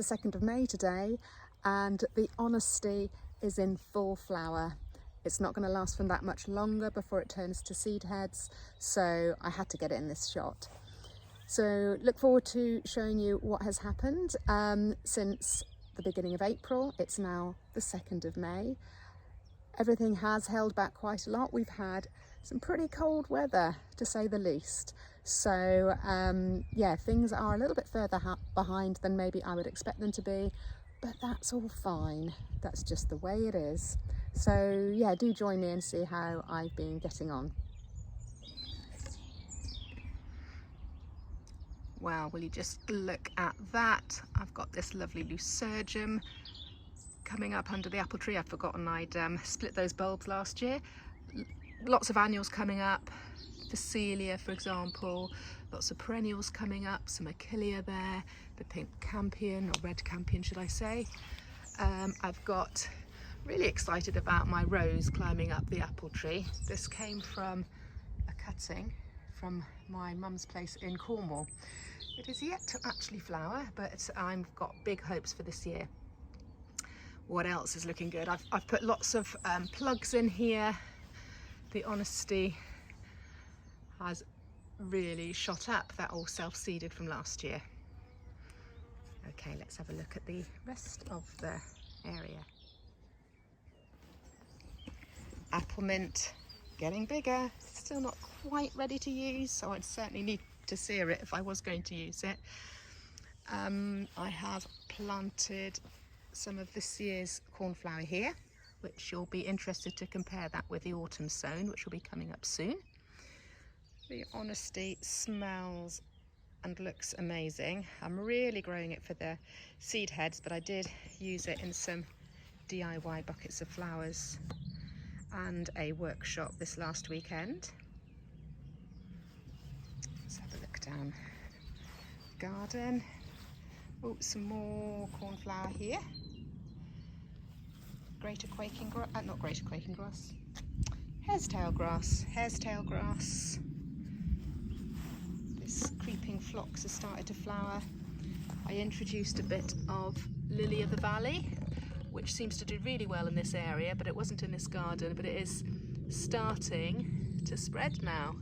the 2nd of May today, and the Honesty is in full flower. It's not going to last for that much longer before it turns to seed heads, so I had to get it in this shot. So look forward to showing you what has happened since the beginning of April. It's now the 2nd of May. Everything has held back quite a lot. We've had some pretty cold weather, to say the least. So yeah, things are a little bit further behind than maybe I would expect them to be, but that's all fine. That's just the way it is. So yeah, do join me and see how I've been getting on. Well, will you just look at that? I've got this lovely Lucergium coming up under the apple tree. I've forgotten I'd split those bulbs last year. Lots of annuals coming up, Phacelia for example, lots of perennials coming up, some Achillea there, the pink campion, or red campion should I say. I've got really excited about my rose climbing up the apple tree. This came from a cutting from my mum's place in Cornwall. It is yet to actually flower, but I've got big hopes for this year. What else is looking good? I've put lots of plugs in here. The Honesty has really shot up. That all self-seeded from last year. Okay, let's have a look at the rest of the area. Apple mint getting bigger, still not quite ready to use, so I'd certainly need to sear it if I was going to use it. I have planted some of this year's cornflower here, which you'll be interested to compare that with the autumn sown, which will be coming up soon. The Honesty smells and looks amazing. I'm really growing it for the seed heads, but I did use it in some DIY buckets of flowers and a workshop this last weekend. Let's have a look down the garden. Oh, some more cornflower here. Greater quaking grass, not greater quaking grass, hare's tail grass, This creeping phlox has started to flower. I introduced a bit of lily of the valley, which seems to do really well in this area, but it wasn't in this garden, but it is starting to spread now.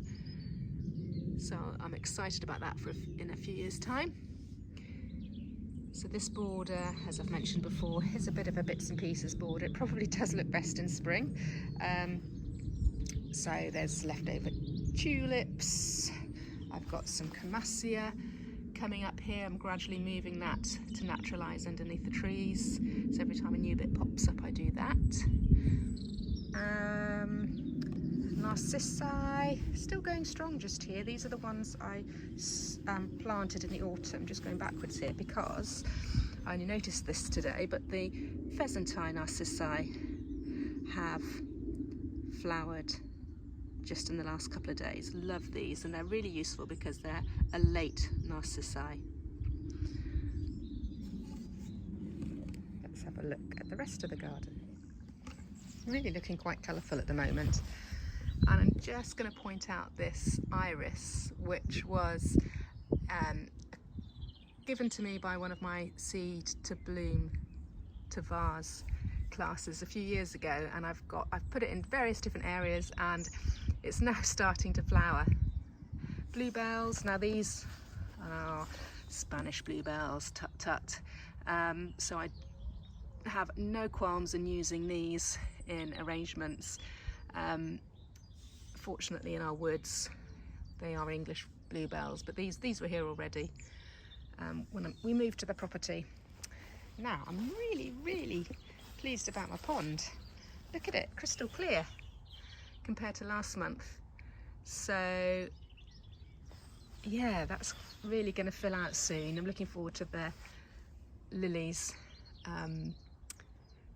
So I'm excited about that for in a few years' time. So this border, as I've mentioned before, is a bit of a bits and pieces border. It probably does look best in spring. So there's leftover tulips. I've got some camassia coming up here. I'm gradually moving that to naturalise underneath the trees. So every time a new bit pops up, I do that. Narcissi, still going strong just here. These are the ones I planted in the autumn, just going backwards here because I only noticed this today, but the pheasantine narcissi have flowered just in the last couple of days. Love these, and they're really useful because they're a late narcissi. Let's have a look at the rest of the garden. Really looking quite colourful at the moment. And I'm just going to point out this iris, which was given to me by one of my seed to bloom to vase classes a few years ago, and I've put it in various different areas, and it's now starting to flower. Bluebells, now these are Spanish bluebells, tut tut. So I have no qualms in using these in arrangements. Fortunately in our woods they are English bluebells, but these were here already when we moved to the property. Now I'm really pleased about my pond. Look at it, crystal clear compared to last month. So yeah, that's really going to fill out soon. I'm looking forward to the lilies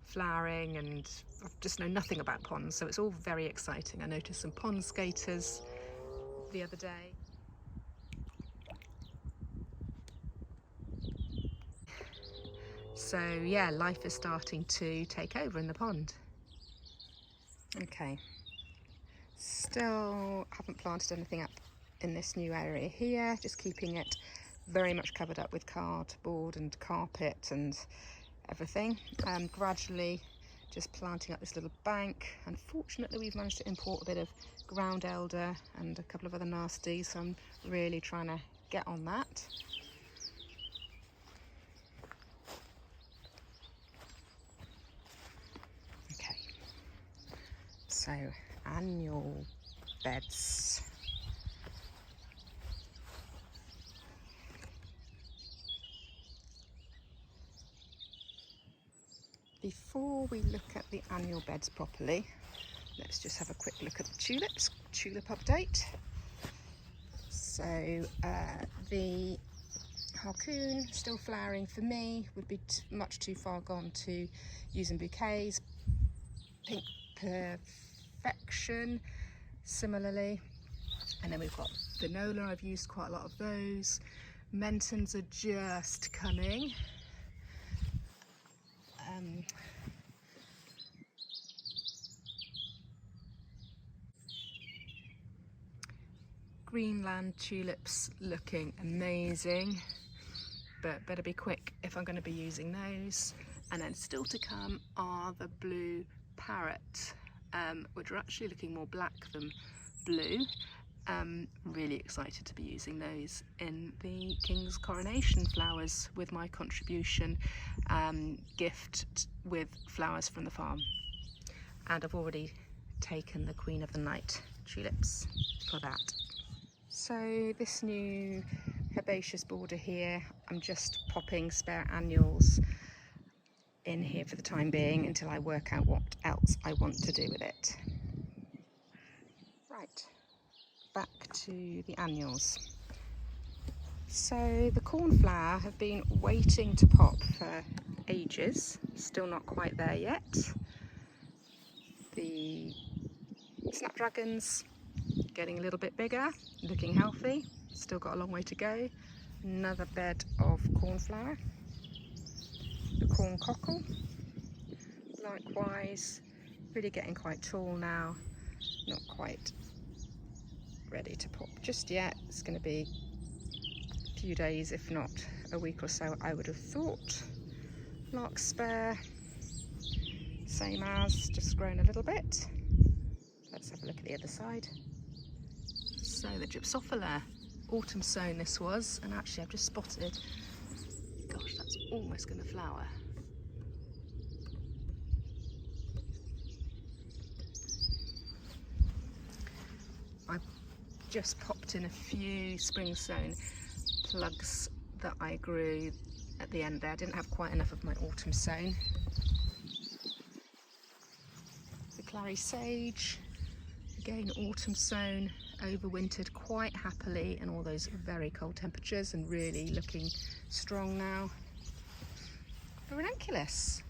flowering, and I just know nothing about ponds, so it's all very exciting. I noticed some pond skaters the other day. So yeah, life is starting to take over in the pond. Okay, still haven't planted anything up in this new area here, just keeping it very much covered up with cardboard and carpet and everything. Gradually just planting up this little bank. Unfortunately, we've managed to import a bit of ground elder and a couple of other nasties, so I'm really trying to get on that. Okay, so annual beds. Before we look at the annual beds properly, let's just have a quick look at the tulips, tulip update. So the harcoon still flowering for me, would be much too far gone to use in bouquets. Pink perfection similarly, and then we've got vinola, I've used quite a lot of those. Mentons are just coming. Greenland tulips looking amazing, but better be quick if I'm going to be using those. And then still to come are the blue parrot, which are actually looking more black than blue. Really excited to be using those in the King's Coronation flowers with my contribution gift with flowers from the farm. And I've already taken the Queen of the Night tulips for that. So this new herbaceous border here, I'm just popping spare annuals in here for the time being until I work out what else I want to do with it. Right, back to the annuals. So the cornflower have been waiting to pop for ages, still not quite there yet. The snapdragons getting a little bit bigger, looking healthy, still got a long way to go. Another bed of cornflower. The corn cockle, likewise, really getting quite tall now, not quite ready to pop just yet. It's going to be a few days, if not a week or so, I would have thought. Larkspur, same as, just grown a little bit. Let's have a look at the other side. So the gypsophila, autumn sown this was, and actually I've just spotted, gosh, that's almost going to flower. I've just popped in a few spring sown plugs that I grew at the end there. I didn't have quite enough of my autumn sown. The clary sage, again autumn sown, overwintered quite happily in all those very cold temperatures and really looking strong now. The ranunculus,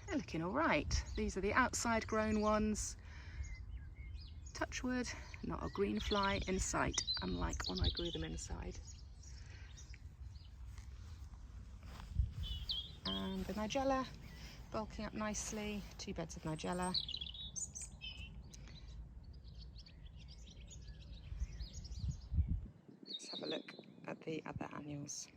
they're looking all right. These are the outside grown ones. Touch wood, not a green fly in sight, unlike when I grew them inside. And the nigella, bulking up nicely, 2 beds of nigella. Let's have a look at the other annuals.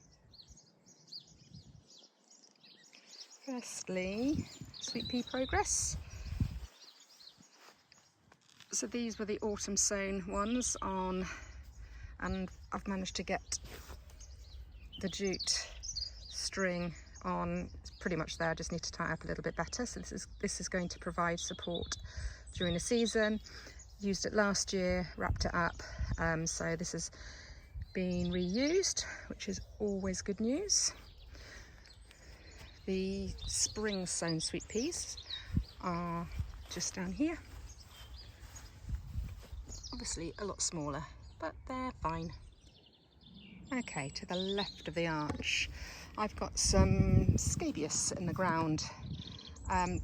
Firstly, sweet pea progress. So these were the autumn sown ones on, and I've managed to get the jute string on. It's pretty much there, I just need to tie it up a little bit better. So this is going to provide support during the season. Used it last year, wrapped it up, so this has been reused, which is always good news. The spring sown sweet peas are just down here. Obviously a lot smaller, but they're fine. Okay, to the left of the arch, I've got some scabious in the ground.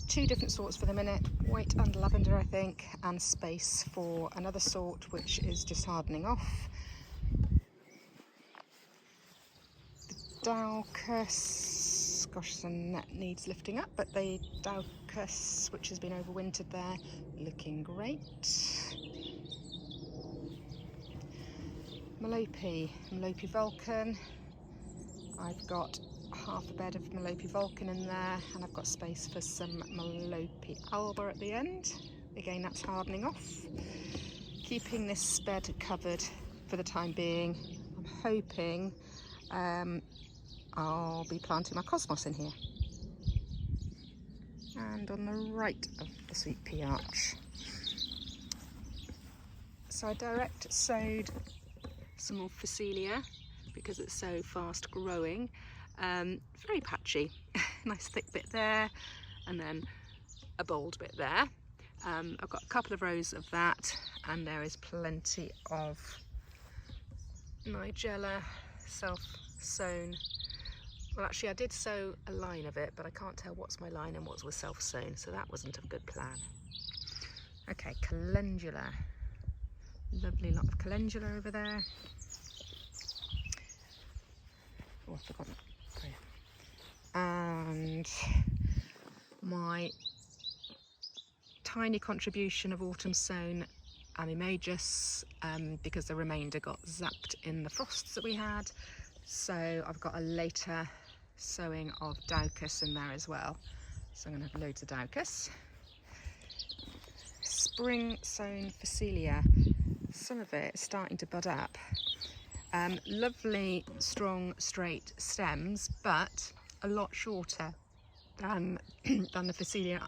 2 different sorts for the minute, white and lavender I think, and space for another sort which is just hardening off. The Daucus, gosh, the net needs lifting up, but the Daucus, which has been overwintered there, looking great. Melope Vulcan. I've got half a bed of Melope Vulcan in there, and I've got space for some Melope Alba at the end. Again, that's hardening off. Keeping this bed covered for the time being. I'm hoping I'll be planting my cosmos in here. And on the right of the sweet pea arch. So I direct sowed some more Phacelia because it's so fast growing. Very patchy. Nice thick bit there, and then a bold bit there. I've got a couple of rows of that, and there is plenty of Nigella self-sown. Well, actually I did sow a line of it, but I can't tell what's my line and what was self-sown, so that wasn't a good plan. Okay, calendula. Lovely lot of calendula over there. Oh, I've forgotten. Oh, yeah. And my tiny contribution of autumn sown Majesties, because the remainder got zapped in the frosts that we had. So I've got a later sowing of Daucus in there as well. So I'm going to have loads of Daucus. Spring sown Phacelia. Some of it is starting to bud up. Lovely, strong, straight stems, but a lot shorter than the Phacelia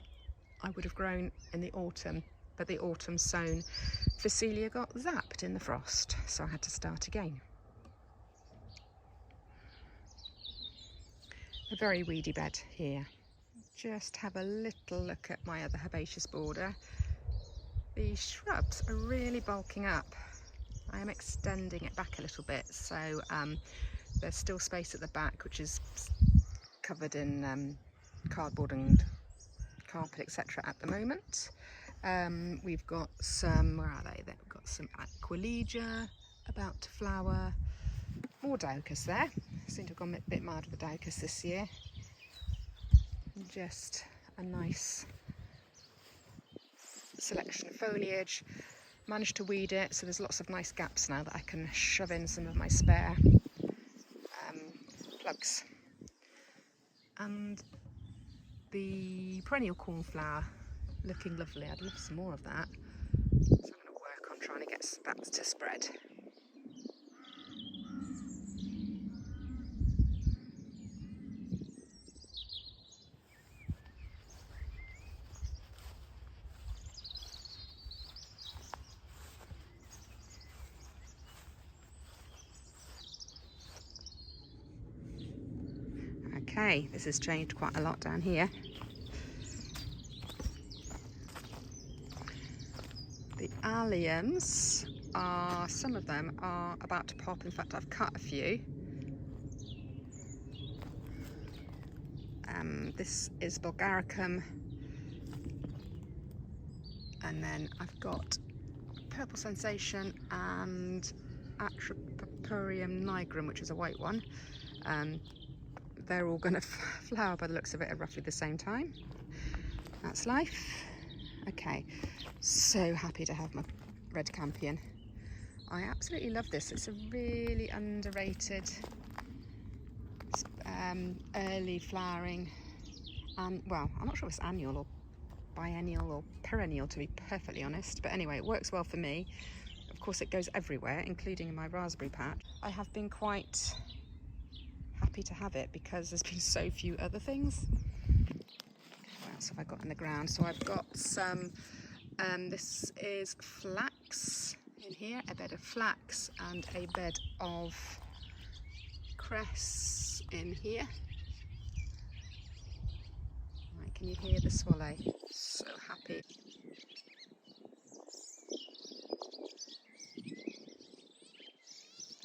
I would have grown in the autumn. But the autumn sown Phacelia got zapped in the frost, so I had to start again. A very weedy bed here. Just have a little look at my other herbaceous border. The shrubs are really bulking up. I am extending it back a little bit, so there's still space at the back, which is covered in cardboard and carpet, etc. at the moment. We've got some, where are they? We've got some Aquilegia about to flower. More Daucus there. Seem to have gone a bit mad with the Daucus this year. Just a nice selection of foliage. Managed to weed it, so there's lots of nice gaps now that I can shove in some of my spare plugs. And the perennial cornflower looking lovely. I'd love some more of that, so I'm going to work on trying to get that to spread. Okay, this has changed quite a lot down here. The alliums are, some of them are about to pop. In fact, I've cut a few. This is Bulgaricum. And then I've got Purple Sensation and Atripurium nigrum, which is a white one. They're all going to flower by the looks of it at roughly the same time. That's life. Okay, so happy to have my red campion. I absolutely love this. It's a really underrated early flowering, and well, I'm not sure if it's annual or biennial or perennial, to be perfectly honest, but anyway, it works well for me. Of course, it goes everywhere, including in my raspberry patch. I have been quite happy to have it because there's been so few other things. What else have I got in the ground? So I've got some, this is flax in here, a bed of flax and a bed of cress in here. Right, can you hear the swallow? So happy.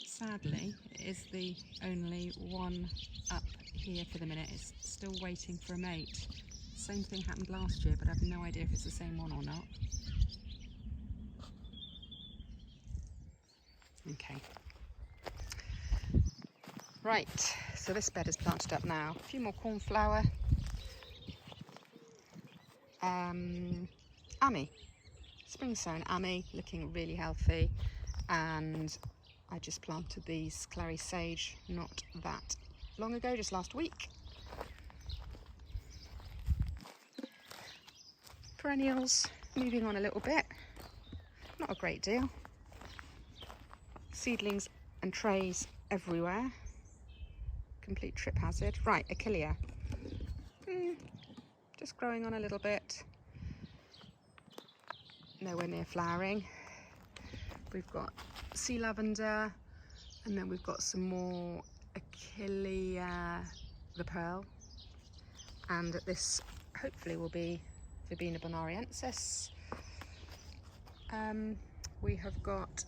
Sadly, it is the only one up here for the minute. It's still waiting for a mate. Same thing happened last year, but I have no idea if it's the same one or not. Okay. Right, so this bed is planted up now. A few more cornflower. Spring sown Ami, looking really healthy. And I just planted these clary sage not that long ago, just last week. Perennials moving on a little bit, not a great deal. Seedlings and trays everywhere. Complete trip hazard. Right, Achillea. Just growing on a little bit. Nowhere near flowering. We've got sea lavender, and then we've got some more Achillea, the pearl, and this hopefully will be Verbena bonariensis. We have got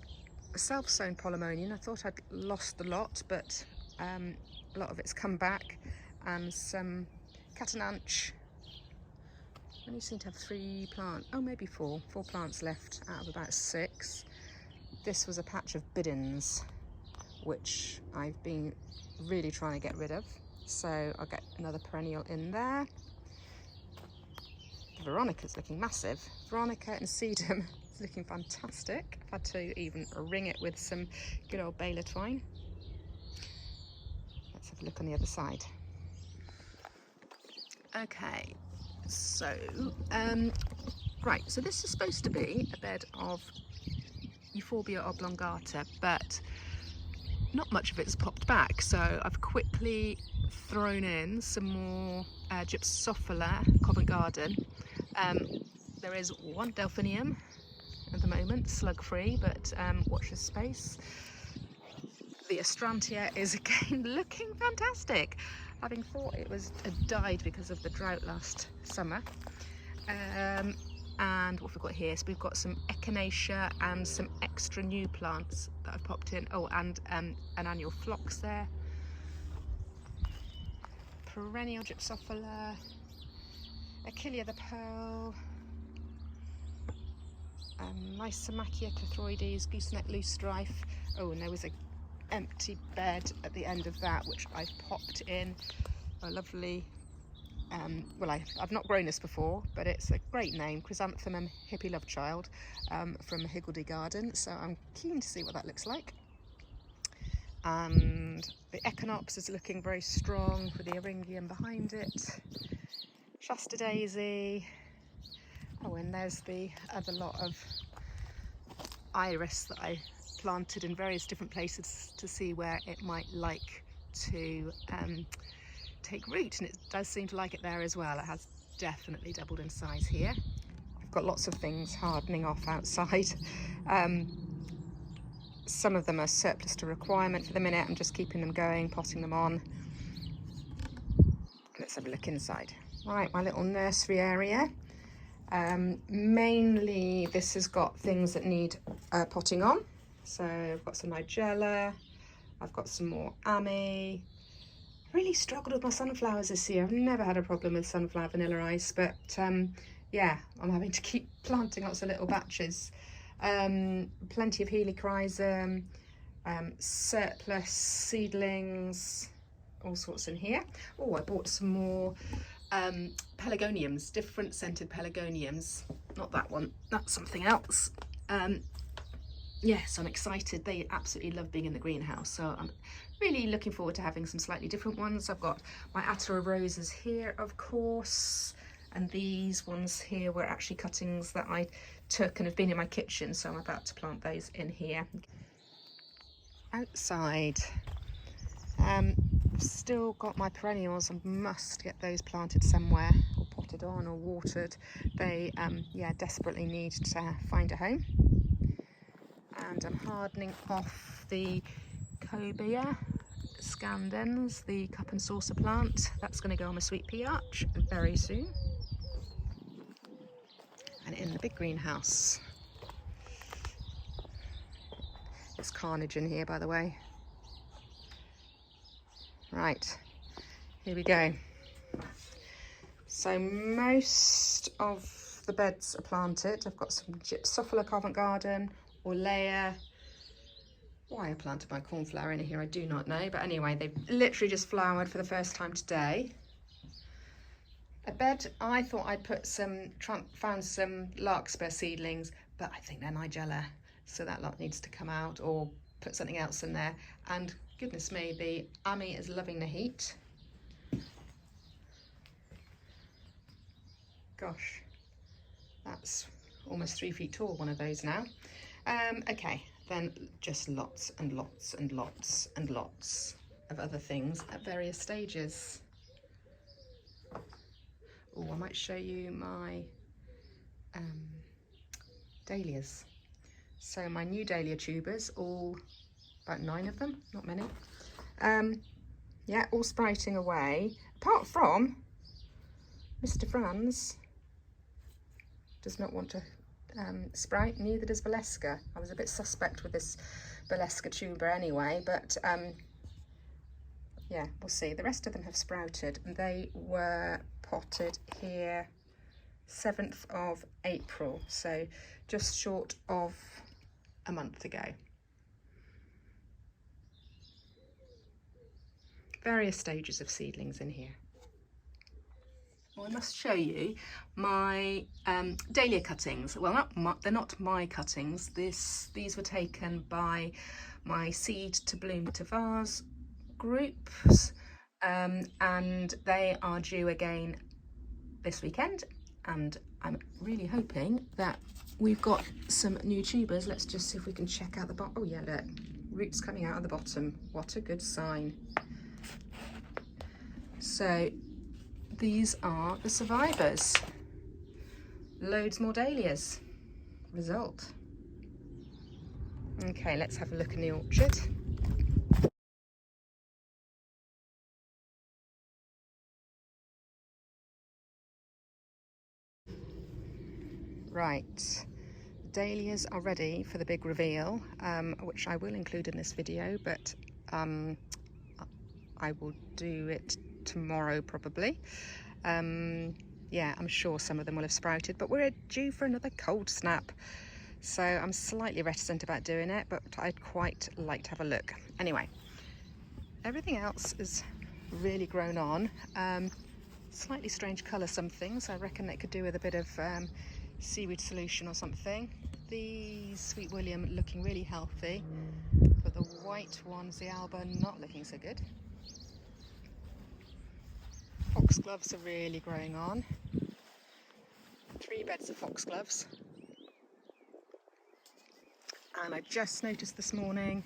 a self-sown polemonian. I thought I'd lost a lot, but a lot of it's come back, and some catanach. I only seem to have 3 plants, oh maybe 4 plants left out of about 6. This was a patch of bidens, which I've been really trying to get rid of, so I'll get another perennial in there. Veronica's looking massive. Veronica and sedum is looking fantastic. I've had to even ring it with some good old baler twine. Let's have a look on the other side. Okay, so right, so this is supposed to be a bed of Euphorbia oblongata, but not much of it's popped back, so I've quickly thrown in some more Gypsophila Covent Garden. There is one delphinium at the moment, slug free, but watch this space. The Astrantia is again looking fantastic, having thought it had died because of the drought last summer. And what have we got here? So we've got some echinacea and some extra new plants that I've popped in. Oh, and an annual phlox there. Perennial Gypsophila, Achillea the pearl, Lysimachia clothroides, gooseneck loosestrife. Oh, and there was an empty bed at the end of that, which I've popped in a lovely, well, I've not grown this before, but it's a great name, Chrysanthemum Hippie Love Child, from Higgledy Garden, so I'm keen to see what that looks like. And the Echinops is looking very strong with the Eryngium behind it. Shasta Daisy. Oh, and there's the other lot of iris that I planted in various different places to see where it might like to take root, and it does seem to like it there as well. It has definitely doubled in size here. I've got lots of things hardening off outside. Some of them are surplus to requirement for the minute. I'm just keeping them going, potting them on. Let's have a look inside. Right, my little nursery area. Mainly this has got things that need potting on. So I've got some nigella, I've got some more ami. Really struggled with my sunflowers this year. I've never had a problem with sunflower vanilla ice, but yeah, I'm having to keep planting lots of little batches. Plenty of helichrysum, surplus seedlings, all sorts in here. Oh, I bought some more pelargoniums, different scented pelargoniums. Not that one, that's something else. Yes, I'm excited. They absolutely love being in the greenhouse, so I'm really looking forward to having some slightly different ones. I've got my Attar of Roses here, of course, and these ones here were actually cuttings that I took and have been in my kitchen, so I'm about to plant those in here. Outside, still got my perennials. I must get those planted somewhere, or potted on, or watered. They yeah, desperately need to find a home. And I'm hardening off the cobia scandens, the cup and saucer plant. That's going to go on my sweet pea arch very soon. And in the big greenhouse, there's carnage in here, by the way. Right, here we go. So most of the beds are planted. I've got some Gypsophila Covent Garden, Orlea. Why I planted my cornflower in here, I do not know, but anyway, they've literally just flowered for the first time today. A bed, I thought I'd put found some larkspur seedlings, but I think they're nigella, so that lot needs to come out, or put something else in there. And goodness me, the Ami is loving the heat. Gosh, that's almost 3 feet tall, one of those now. Okay, then just lots and lots and lots and lots of other things at various stages. Oh, I might show you my dahlias. So my new dahlia tubers, all about 9 of them, not many. Yeah, all sprouting away, apart from Mr. Franz does not want to sprout, neither does Valeska. I was a bit suspect with this Valeska tuber anyway, but yeah, we'll see. The rest of them have sprouted, and they were potted here 7th of April, so just short of a month ago. Various stages of seedlings in here. Well, I must show you my dahlia cuttings. Well, they're not my cuttings. These were taken by my Seed to Bloom to Vase groups, and they are due again this weekend. And I'm really hoping that we've got some new tubers. Let's just see if we can check out the bottom. Oh yeah, look, roots coming out of the bottom. What a good sign. So these are the survivors. Loads more dahlias. Result. Okay, let's have a look in the orchard. Right, dahlias are ready for the big reveal, which I will include in this video, but I will do it tomorrow probably. Yeah, I'm sure some of them will have sprouted, but we're due for another cold snap, so I'm slightly reticent about doing it, but I'd quite like to have a look. Anyway, everything else is really grown on. Slightly strange colour, some things. I reckon they could do with a bit of seaweed solution or something. The Sweet William looking really healthy, but the white ones, the Alba, not looking so good. Foxgloves are really growing on. 3 beds of foxgloves. And I just noticed this morning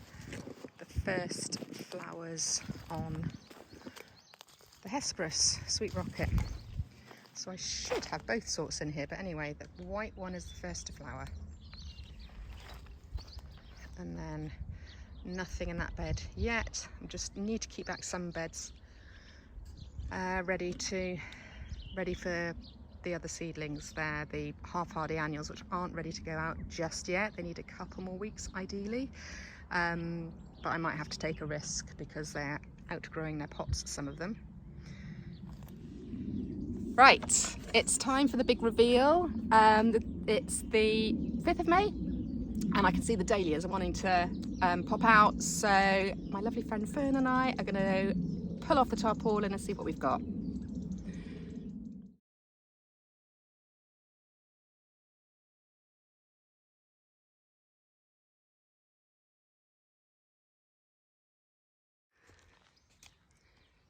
the first flowers on the hesperis, sweet rocket. So I should have both sorts in here, but anyway, the white one is the first to flower. And then nothing in that bed yet. I just need to keep back some beds ready for the other seedlings there, the half-hardy annuals, which aren't ready to go out just yet. They need a couple more weeks ideally, but I might have to take a risk because they're outgrowing their pots, some of them. Right, it's time for the big reveal. It's the 5th of May, and I can see the dahlias are wanting to pop out, so my lovely friend Fern and I are going to pull off the tarpaulin and see what we've got.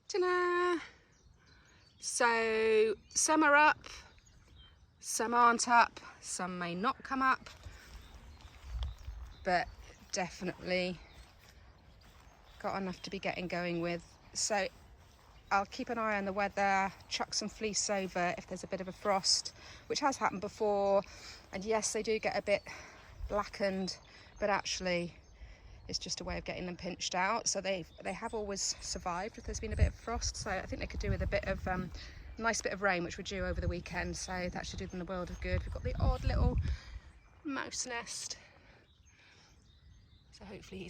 Ta-da! So some are up, some aren't up, some may not come up, but definitely got enough to be getting going with. So I'll keep an eye on the weather, chuck some fleece over if there's a bit of a frost, which has happened before. And yes, they do get a bit blackened, but actually it's just a way of getting them pinched out. So they have always survived if there's been a bit of frost. So I think they could do with a bit of nice bit of rain, which we're due over the weekend. So that should do them the world of good. We've got the odd little mouse nest. So hopefully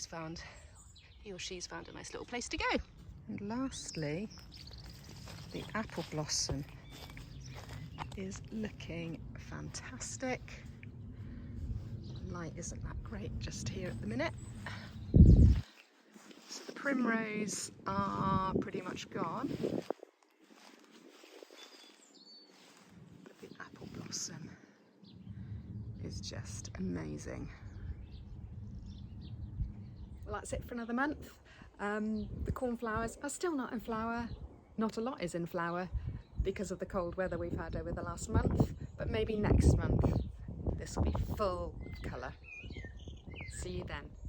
he or she's found a nice little place to go. And lastly, the apple blossom is looking fantastic. The light isn't that great just here at the minute. So the primrose are pretty much gone, but the apple blossom is just amazing. Well, that's it for another month. The cornflowers are still not in flower. Not a lot is in flower because of the cold weather we've had over the last month, but maybe next month this will be full of colour. See you then.